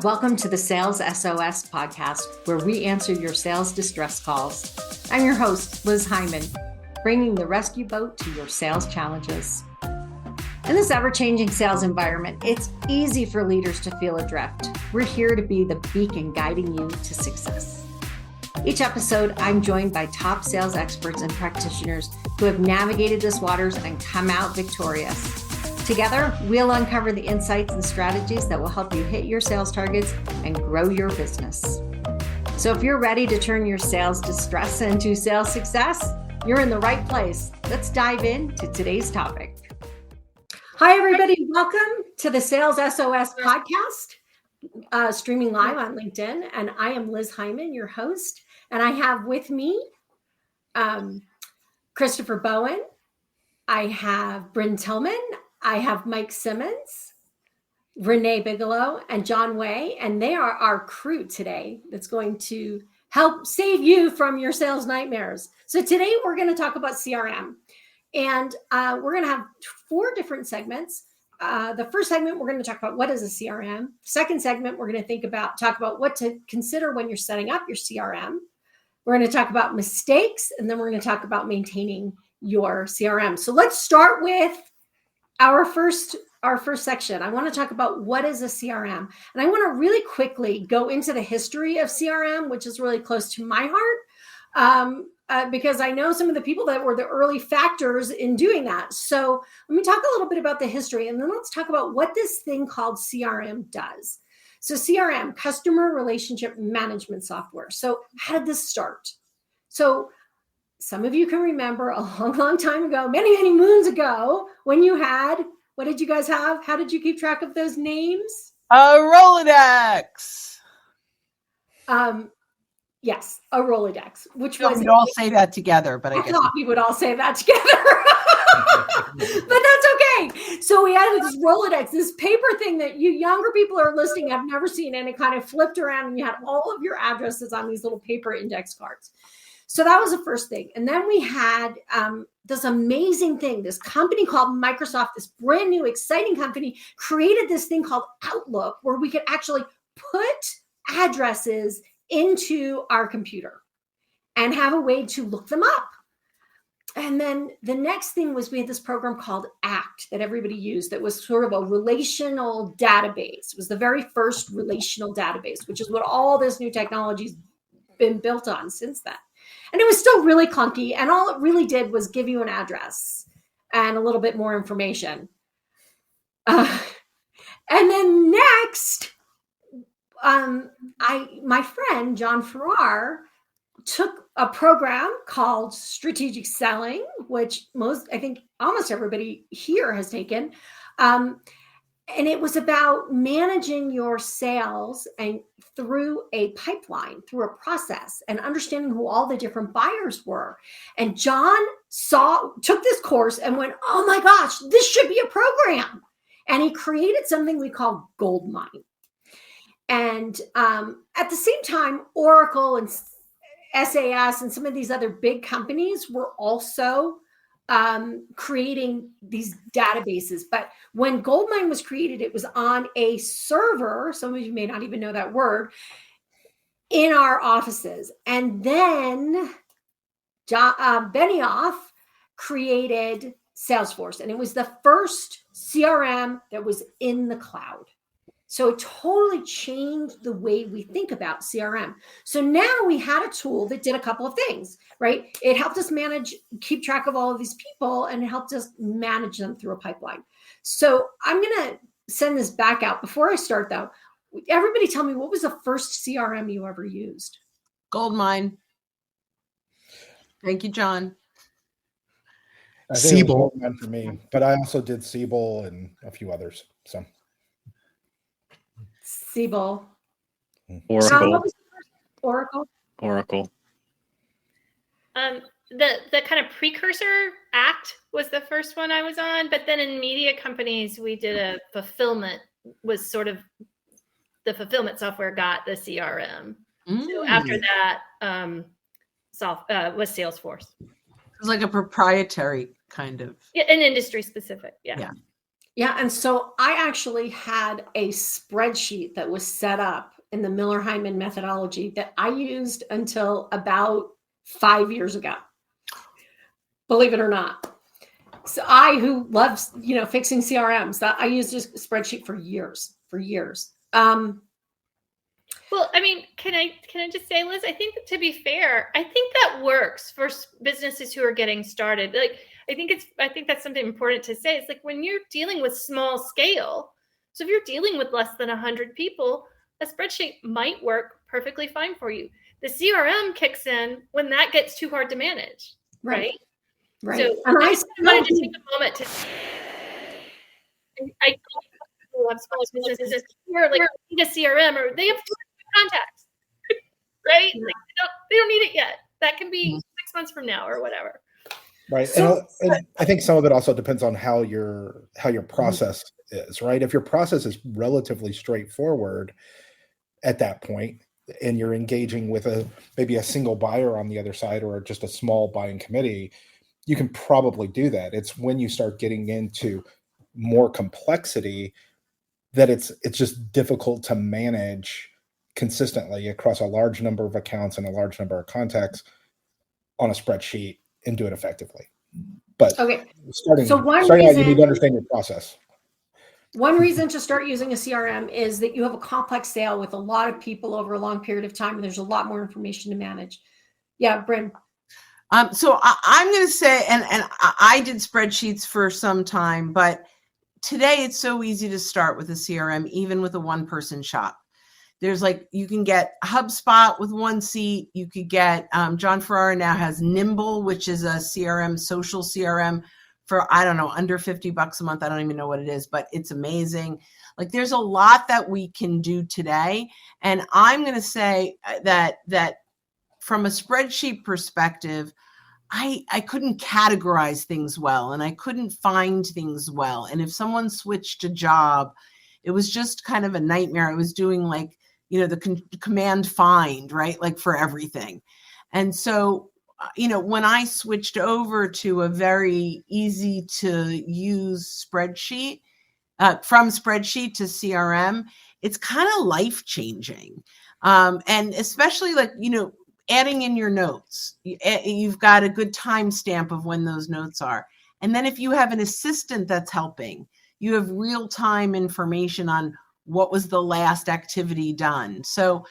Welcome to the Sales SOS Podcast, where we answer your sales distress calls. I'm your host, Liz Hyman, bringing the rescue boat to your sales challenges. In this ever-changing sales environment, it's easy for leaders to feel adrift. We're here to be the beacon guiding you to success. Each episode, I'm joined by top sales experts and practitioners who have navigated this waters and come out victorious. Together, we'll uncover the insights and strategies that will help you hit your sales targets and grow your business. So if you're ready to turn your sales distress into sales success, you're in the right place. Let's dive into today's topic. Hi, everybody. Welcome to the Sales SOS Podcast, streaming live on LinkedIn. And I am Liz Hyman, your host. And I have with me Christopher Bowen. I have Bryn Tillman. I have Mike Simmons, Renee Bigelow, and John Way, and they are our crew today that's going to help save you from your sales nightmares. So today we're going to talk about CRM, and we're going to have 4 different segments. The first segment, we're going to talk about what is a CRM. Second segment, we're going to talk about what to consider when you're setting up your CRM. We're going to talk about mistakes, and then we're going to talk about maintaining your CRM. So let's start with our first section. I want to talk about what is a CRM. And I want to really quickly go into the history of CRM, which is really close to my heart, because I know some of the people that were the early factors in doing that. So let me talk a little bit about the history, and then let's talk about what this thing called CRM does. So CRM, customer relationship management software. So how did this start? So some of you can remember a long, long time ago, many, many moons ago, when you had, what did you guys have? How did you keep track of those names? A Rolodex. Yes, a Rolodex, which No, was... we'd all say that together, but I thought we would all say that together. But that's okay. So we had this Rolodex, this paper thing that you younger people are listening have never seen, and it kind of flipped around and you had all of your addresses on these little paper index cards. So that was the first thing. And then we had this amazing thing, this company called Microsoft, this brand new, exciting company, created this thing called Outlook, where we could actually put addresses into our computer and have a way to look them up. And then the next thing was we had this program called ACT that everybody used that was sort of a relational database. It was the very first relational database, which is what all this new technology's been built on since then. And it was still really clunky. And all it really did was give you an address and a little bit more information. And then next, my friend, John Farrar, took a program called Strategic Selling, which I think almost everybody here has taken. And it was about managing your sales and through a pipeline, through a process, and understanding who all the different buyers were. And John took this course and went, oh my gosh, this should be a program. And he created something we call Goldmine. And at the same time, Oracle and SAS and some of these other big companies were also creating these databases. But when Goldmine was created, it was on a server. Some of you may not even know that word, in our offices. And then Benioff created Salesforce, and it was the first CRM that was in the cloud. So it totally changed the way we think about CRM. So now we had a tool that did a couple of things, right? It helped us keep track of all of these people, and it helped us manage them through a pipeline. So I'm going to send this back out. Before I start, though, everybody tell me, what was the first CRM you ever used? Goldmine. Thank you, John. Siebel for me, but I also did Siebel and a few others. So Siebel. Oracle. Oracle. The kind of precursor ACT was the first one I was on, but then in media companies we did a fulfillment, was sort of the fulfillment software got the CRM. So after that was Salesforce. It was like a proprietary kind of. Yeah, an industry specific. Yeah. Yeah. And so I actually had a spreadsheet that was set up in the Miller-Hyman methodology that I used until about 5 years ago. Believe it or not. So who loves, fixing CRMs, that I used a spreadsheet for years. Well, I mean, can I just say, Liz, I think to be fair, I think that works for businesses who are getting started. Like, I think that's something important to say. It's like when you're dealing with small scale. So if you're dealing with less than 100 people, a spreadsheet might work perfectly fine for you. The CRM kicks in when that gets too hard to manage, right? Right. So And I just wanted to take a moment to. I have small businesses who are like need a CRM or they have contacts, right? Like they don't need it yet. That can be 6 months from now or whatever. Right. So, and I think some of it also depends on how your process is, right? If your process is relatively straightforward at that point, and you're engaging with maybe a single buyer on the other side or just a small buying committee, you can probably do that. It's when you start getting into more complexity that it's just difficult to manage consistently across a large number of accounts and a large number of contacts on a spreadsheet and do it effectively. But okay. starting out, you need to understand your process. One reason to start using a CRM is that you have a complex sale with a lot of people over a long period of time, and there's a lot more information to manage. Yeah, Bryn. So I'm going to say, and I did spreadsheets for some time, but today it's so easy to start with a CRM, even with a one-person shop. There's you can get HubSpot with one seat. You could get, John Ferrara now has Nimble, which is a CRM, social CRM for, I don't know, under $50 a month. I don't even know what it is, but it's amazing. There's a lot that we can do today. And I'm going to say that from a spreadsheet perspective, I couldn't categorize things well, and I couldn't find things well. And if someone switched a job, it was just kind of a nightmare. I was doing the command find, right? For everything. And so, when I switched over to a very easy to use spreadsheet, from spreadsheet to CRM, it's kind of life changing. And especially adding in your notes, you've got a good timestamp of when those notes are. And then if you have an assistant that's helping, you have real-time information on what was the last activity done. So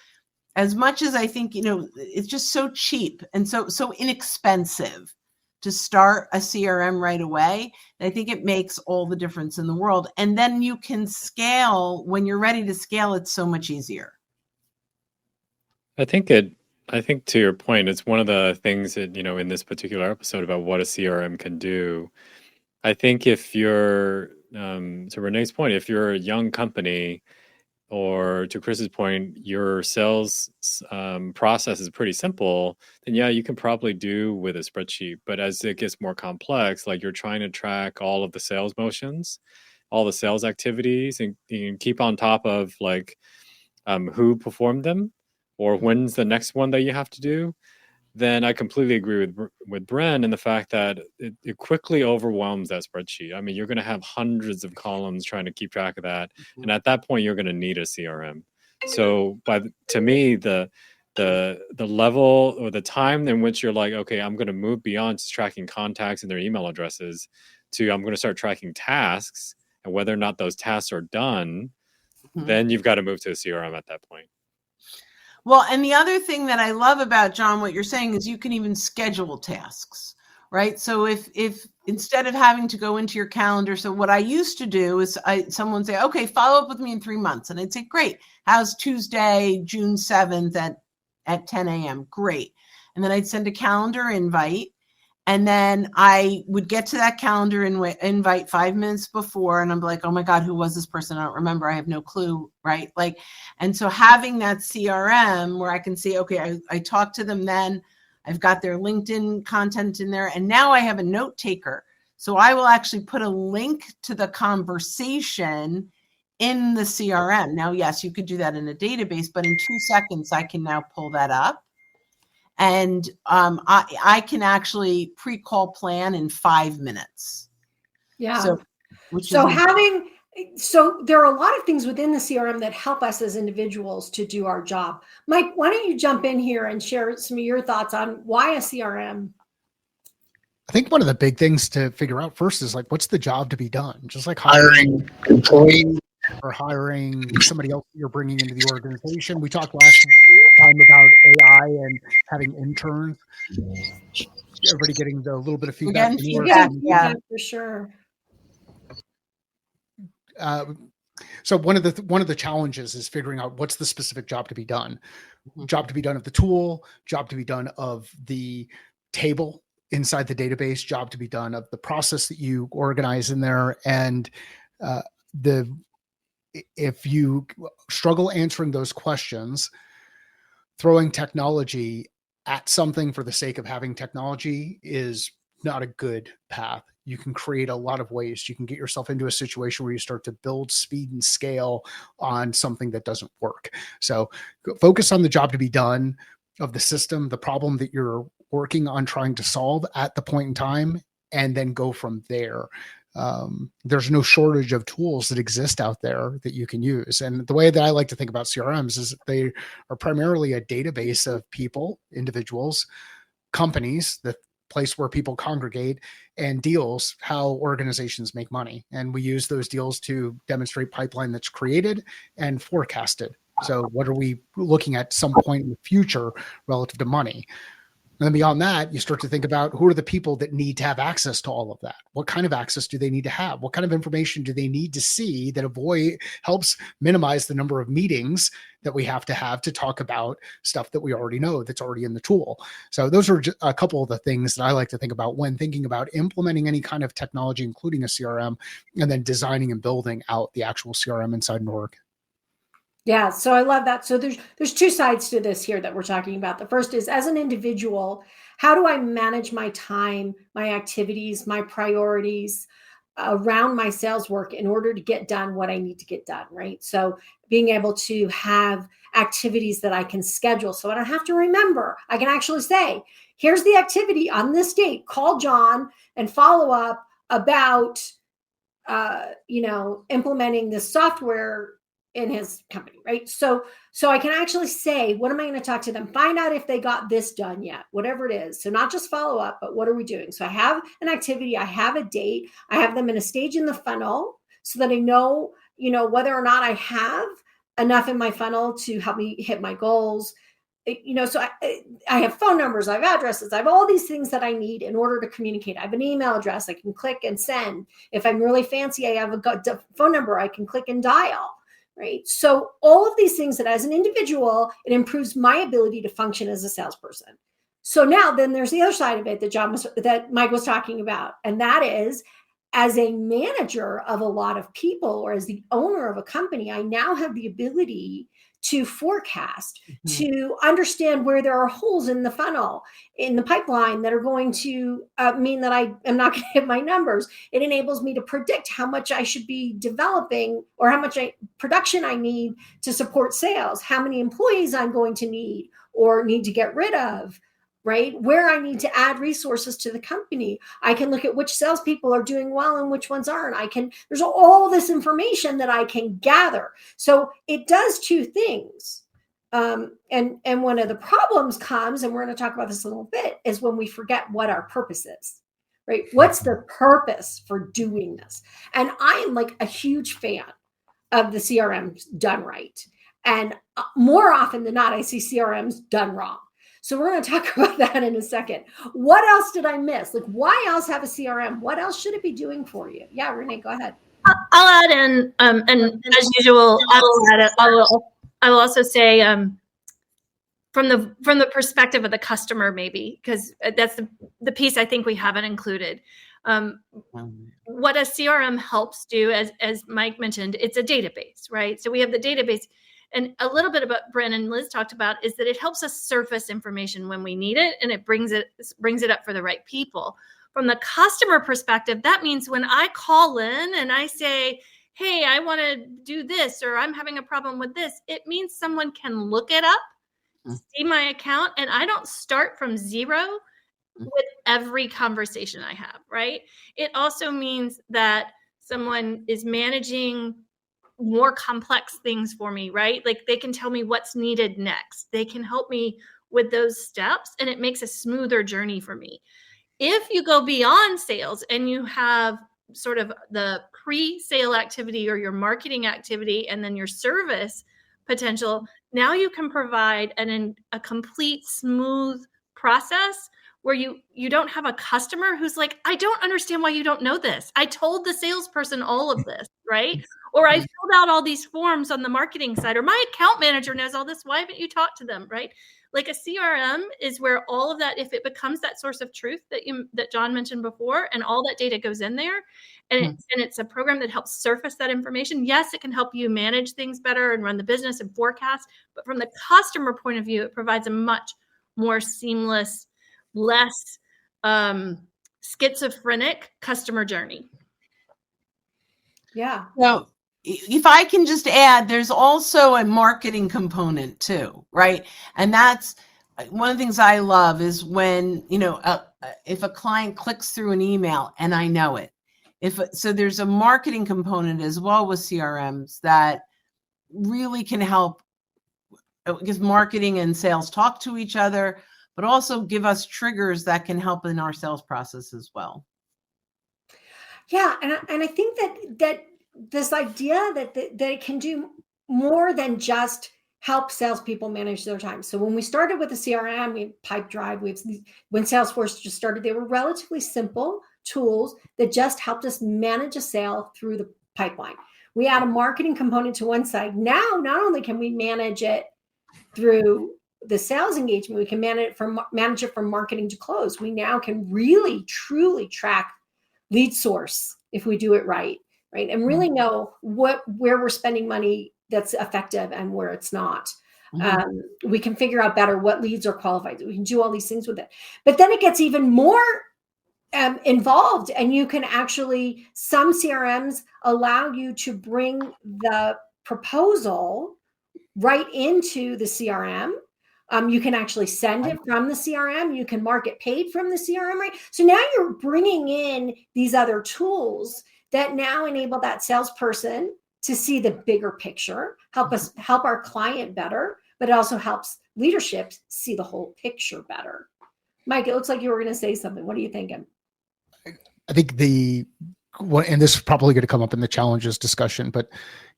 as much as I think, it's just so cheap and so inexpensive to start a CRM right away, I think it makes all the difference in the world. And then you can scale when you're ready to scale. It's so much easier. I think to your point, it's one of the things that, in this particular episode about what a CRM can do. I think if you're, to Renee's point, if you're a young company, or to Chris's point, your sales process is pretty simple, then yeah, you can probably do with a spreadsheet. But as it gets more complex, you're trying to track all of the sales motions, all the sales activities, and you can keep on top of who performed them, or when's the next one that you have to do, then I completely agree with Bren in the fact that it quickly overwhelms that spreadsheet. I mean, you're going to have hundreds of columns trying to keep track of that. And at that point, you're going to need a CRM. So to me, the level or the time in which you're okay, I'm going to move beyond just tracking contacts and their email addresses to I'm going to start tracking tasks and whether or not those tasks are done, then you've got to move to a CRM at that point. Well, and the other thing that I love about, John, what you're saying is you can even schedule tasks, right? So if instead of having to go into your calendar, so what I used to do is someone say, okay, follow up with me in 3 months. And I'd say, great. How's Tuesday, June 7th at 10 a.m.? Great. And then I'd send a calendar invite. And then I would get to that calendar invite 5 minutes before, and I'm like, oh my God, who was this person? I don't remember. I have no clue, right? And so having that CRM where I can see, okay, I talked to them then, I've got their LinkedIn content in there, and now I have a note taker. So I will actually put a link to the conversation in the CRM. Now, yes, you could do that in a database, but in 2 seconds, I can now pull that up. And I can actually pre-call plan in 5 minutes. Yeah. So So there are a lot of things within the CRM that help us as individuals to do our job. Mike, why don't you jump in here and share some of your thoughts on why a CRM? I think one of the big things to figure out first is like, what's the job to be done? Just like hiring employees or hiring somebody else you're bringing into the organization. We talked last time about AI and having interns. Everybody getting a little bit of feedback. Yeah, for sure. So one of the challenges is figuring out what's the specific job to be done. Job to be done of the tool, job to be done of the table inside the database, job to be done of the process that you organize in there. And if you struggle answering those questions, throwing technology at something for the sake of having technology is not a good path. You can create a lot of waste. You can get yourself into a situation where you start to build speed and scale on something that doesn't work. So focus on the job to be done of the system, the problem that you're working on trying to solve at the point in time, and then go from there. There's no shortage of tools that exist out there that you can use. And the way that I like to think about CRMs is that they are primarily a database of people, individuals, companies, the place where people congregate, and deals, how organizations make money. And we use those deals to demonstrate pipeline that's created and forecasted. So what are we looking at some point in the future relative to money? And then beyond that, you start to think about who are the people that need to have access to all of that? What kind of access do they need to have? What kind of information do they need to see that helps minimize the number of meetings that we have to talk about stuff that we already know that's already in the tool? So those are just a couple of the things that I like to think about when thinking about implementing any kind of technology, including a CRM, and then designing and building out the actual CRM inside an org. Yeah, so I love that. So there's two sides to this here that we're talking about. The first is, as an individual, how do I manage my time, my activities, my priorities around my sales work in order to get done what I need to get done, right? So being able to have activities that I can schedule so I don't have to remember. I can actually say, here's the activity on this date. Call John and follow up about, implementing this software in his company, right? So I can actually say, what am I going to talk to them? Find out if they got this done yet, whatever it is. So not just follow up, but what are we doing? So I have an activity, I have a date, I have them in a stage in the funnel so that I know, whether or not I have enough in my funnel to help me hit my goals. So I have phone numbers, I have addresses, I have all these things that I need in order to communicate. I have an email address I can click and send. If I'm really fancy, I have a phone number I can click and dial. Right. So all of these things that as an individual, it improves my ability to function as a salesperson. So now then there's the other side of it that Mike was talking about. And that is, as a manager of a lot of people or as the owner of a company, I now have the ability to forecast, to understand where there are holes in the funnel, in the pipeline that are going to mean that I am not going to hit my numbers. It enables me to predict how much I should be developing or how much production I need to support sales, how many employees I'm going to need or need to get rid of, right? Where I need to add resources to the company. I can look at which salespeople are doing well and which ones aren't. There's all this information that I can gather. So it does two things. And one of the problems comes, and we're going to talk about this a little bit, is when we forget what our purpose is, right? What's the purpose for doing this? And I am like a huge fan of the CRM done right. And more often than not, I see CRMs done wrong. So we're going to talk about that in a second. What else did I miss? Like, why else have a CRM? What else should it be doing for you? Yeah, Renee, go ahead. I'll add in, and as usual, I will also say, from the perspective of the customer, maybe, because that's the piece I think we haven't included. What a CRM helps do, as Mike mentioned, it's a database, right? So we have the database. And a little bit about Brent and Liz talked about is that it helps us surface information when we need it, and it brings it up for the right people. From the customer perspective, that means when I call in and I say, hey, I want to do this, or I'm having a problem with this, it means someone can look it up, see my account, and I don't start from zero with every conversation I have, right? It also means that someone is managing more complex things for me, right? Like they can tell me what's needed next. They can help me with those steps, and it makes a smoother journey for me. If you go beyond sales and you have sort of the pre-sale activity or your marketing activity and then your service potential, now you can provide a complete smooth process where you don't have a customer who's like, I don't understand why you don't know this. I told the salesperson all of this, right? Or I filled out all these forms on the marketing side, or my account manager knows all this. Why haven't you talked to them, right? Like a CRM is where all of that, if it becomes that source of truth that John mentioned before, and all that data goes in there, and it's a program that helps surface that information. Yes, it can help you manage things better and run the business and forecast, but from the customer point of view, it provides a much more seamless, less schizophrenic customer journey. Yeah. So if I can just add, there's also a marketing component too, right? And that's one of the things I love is when, if a client clicks through an email and I know it. So there's a marketing component as well with CRMs that really can help, because marketing and sales talk to each other, but also give us triggers that can help in our sales process as well. Yeah, and I think that this idea that it can do more than just help salespeople manage their time. So when we started with the CRM, we had Pipedrive. When Salesforce just started, they were relatively simple tools that just helped us manage a sale through the pipeline. We add a marketing component to one side. Now, not only can we manage it through the sales engagement, we can manage it from marketing to close. We now can really, truly track lead source if we do it right? And really know where we're spending money that's effective and where it's not. We can figure out better what leads are qualified. We can do all these things with it. But then it gets even more involved, and you can actually, some CRMs allow you to bring the proposal right into the CRM. You can actually send it from the CRM. You can mark it paid from the CRM, right? So now you're bringing in these other tools that now enable that salesperson to see the bigger picture, help our client better, but it also helps leadership see the whole picture better. Mike, it looks like you were going to say something. What are you thinking? I think and this is probably going to come up in the challenges discussion, but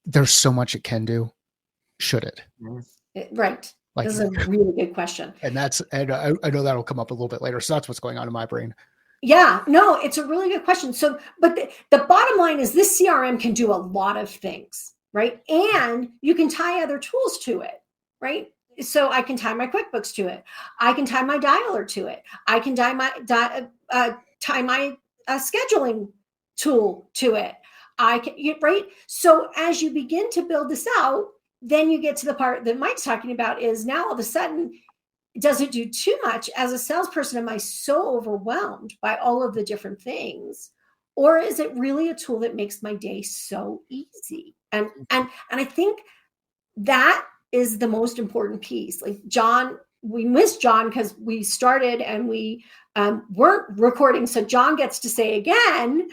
there's so much it can do. Should it? Right. This is a really good question. And I know that'll come up a little bit later. So that's what's going on in my brain. Yeah, no, it's a really good question. So, but the bottom line is this CRM can do a lot of things, right? And you can tie other tools to it, right? So I can tie my QuickBooks to it. I can tie my dialer to it. I can tie my scheduling tool to it. Right? So as you begin to build this out, then you get to the part that Mike's talking about is now all of a sudden, does it do too much? As a salesperson, am I so overwhelmed by all of the different things? Or is it really a tool that makes my day so easy? And I think that is the most important piece. Like John, we missed John because we started and we weren't recording. So John gets to say again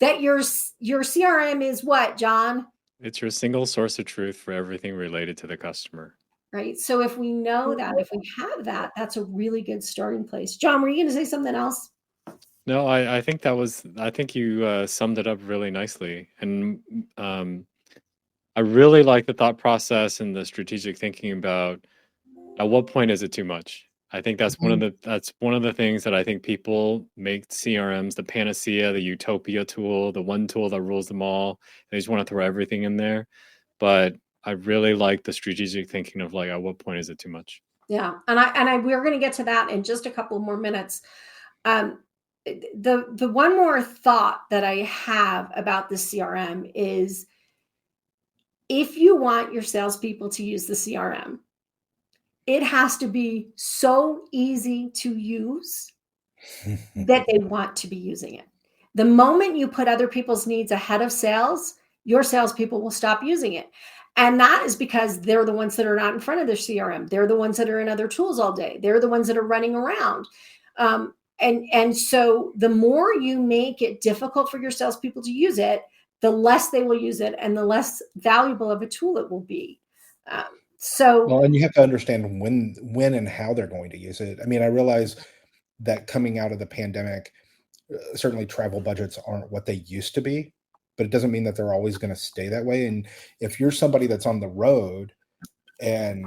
that your CRM is what, John? It's your single source of truth for everything related to the customer. Right. So if we know that, if we have that, that's a really good starting place. John, were you going to say something else? No, I think you summed it up really nicely. And I really like the thought process and the strategic thinking about at what point is it too much? I think that's one of the things that I think people make CRMs the panacea, the utopia tool, the one tool that rules them all. They just want to throw everything in there. But I really like the strategic thinking of like, at what point is it too much? Yeah. And we're going to get to that in just a couple more minutes. The one more thought that I have about the CRM is if you want your salespeople to use the CRM, it has to be so easy to use that they want to be using it. The moment you put other people's needs ahead of sales, your salespeople will stop using it. And that is because they're the ones that are not in front of their CRM. They're the ones that are in other tools all day. They're the ones that are running around. And so the more you make it difficult for your salespeople to use it, the less they will use it and the less valuable of a tool it will be. So, well, and you have to understand when and how they're going to use it. I mean, I realize that coming out of the pandemic, certainly travel budgets aren't what they used to be, but it doesn't mean that they're always going to stay that way. And if you're somebody that's on the road and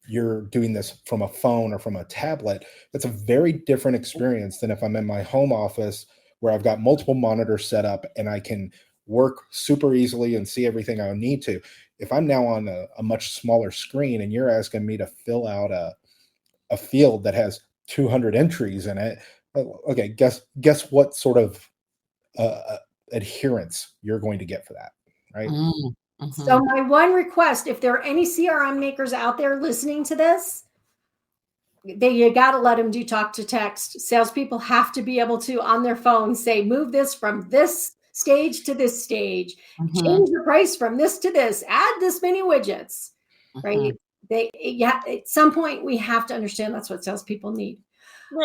you're doing this from a phone or from a tablet, that's a very different experience than if I'm in my home office where I've got multiple monitors set up and I can work super easily and see everything I need to. If I'm now on a much smaller screen and you're asking me to fill out a field that has 200 entries in it, okay, guess what sort of adherence you're going to get for that, right? Mm-hmm. So my one request, if there are any CRM makers out there listening to this, you got to let them do talk to text. Salespeople have to be able to, on their phone, say, move this from this stage to this stage, change the price from this to this, add this many widgets, right? At some point, we have to understand that's what salespeople need.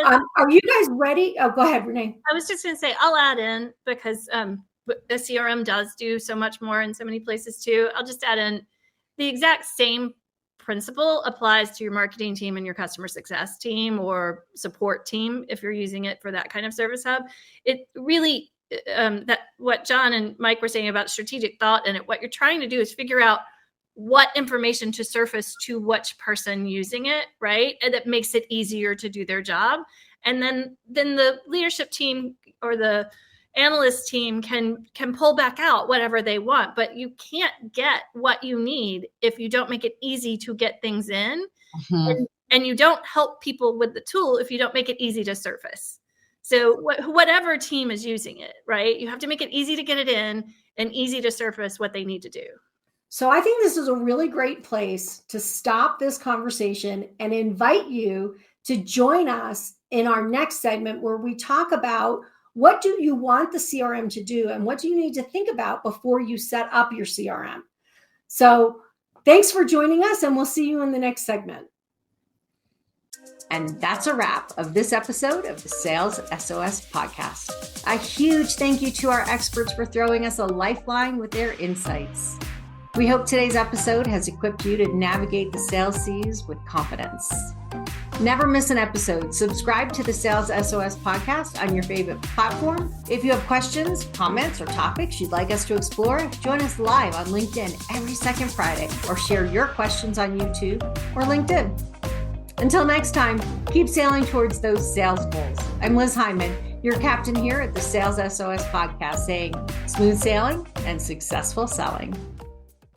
Are you guys ready? Oh, go ahead, Renee. I was just going to say, I'll add in because the CRM does do so much more in so many places too. I'll just add in the exact same principle applies to your marketing team and your customer success team or support team if you're using it for that kind of service hub. It really, that what John and Mike were saying about strategic thought and what you're trying to do is figure out what information to surface to which person using it, right? And that makes it easier to do their job. And then the leadership team or the analyst team can pull back out whatever they want, but you can't get what you need if you don't make it easy to get things in. And you don't help people with the tool if you don't make it easy to surface. So whatever team is using it, right? You have to make it easy to get it in and easy to surface what they need to do. So I think this is a really great place to stop this conversation and invite you to join us in our next segment where we talk about what do you want the CRM to do and what do you need to think about before you set up your CRM. So thanks for joining us, and we'll see you in the next segment. And that's a wrap of this episode of the Sales SOS Podcast. A huge thank you to our experts for throwing us a lifeline with their insights. We hope today's episode has equipped you to navigate the sales seas with confidence. Never miss an episode. Subscribe to the Sales SOS Podcast on your favorite platform. If you have questions, comments, or topics you'd like us to explore, join us live on LinkedIn every second Friday or share your questions on YouTube or LinkedIn. Until next time, keep sailing towards those sales goals. I'm Liz Hyman, your captain here at the Sales SOS Podcast, saying smooth sailing and successful selling.